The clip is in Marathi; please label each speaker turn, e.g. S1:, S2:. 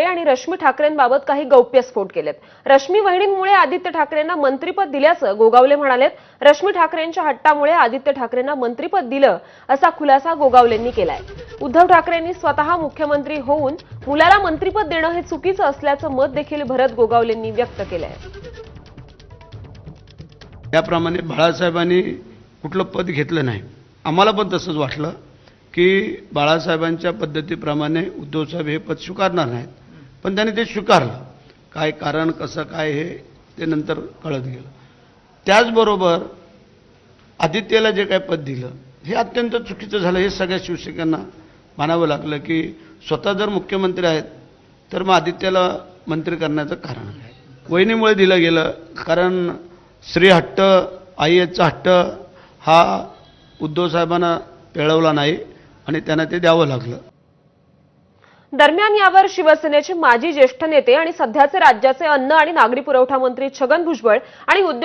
S1: आणि रश्मी ठाकरेंबाबत काही गौप्यस्फोट केलेत। रश्मी वहिनींमुळे आदित्य ठाकरेंना मंत्रिपद दिल्याचं गोगावले म्हणालेत। रश्मी ठाकरेंच्या हट्टामुळे आदित्य ठाकरेंना मंत्रिपद दिलं असा खुलासा गोगावलेंनी केलाय। उद्धव ठाकरेंनी स्वतः मुख्यमंत्री होऊन मुलाला मंत्रिपद देणं हे चुकीचं असल्याचं मत देखील भरत गोगावलेंनी व्यक्त केलंय।
S2: त्याप्रमाणे बाळासाहेबांनी कुठलं पद घेतलं नाही। आम्हाला पण तसंच वाटलं की बाळासाहेबांच्या पद्धतीप्रमाणे उद्धव साहेब हे पद स्वीकारणार नाहीत, पण त्यांनी ते स्वीकारलं। काय कारण कसं काय हे ते नंतर कळत गेलं। त्याचबरोबर आदित्यला जे काय पद दिलं हे अत्यंत चुकीचं झालं। हे सगळ्या शिवसैनिकांना मानावं लागलं की स्वतः जर मुख्यमंत्री आहेत तर मग आदित्यला मंत्री करण्याचं कारण काय? वहिनीमुळे दिलं गेलं, कारण स्त्री हट्ट आईचा हट्ट हा उद्धव साहेबांना पेळवला नाही आणि त्यांना ते द्यावं लागलं।
S1: दरम्यान यावर शिवसेनेचे माजी ज्येष्ठ नेते आणि सध्याचे राज्याचे अन्न आणि नागरी पुरवठा मंत्री छगन भुजबळ आणि उद्योग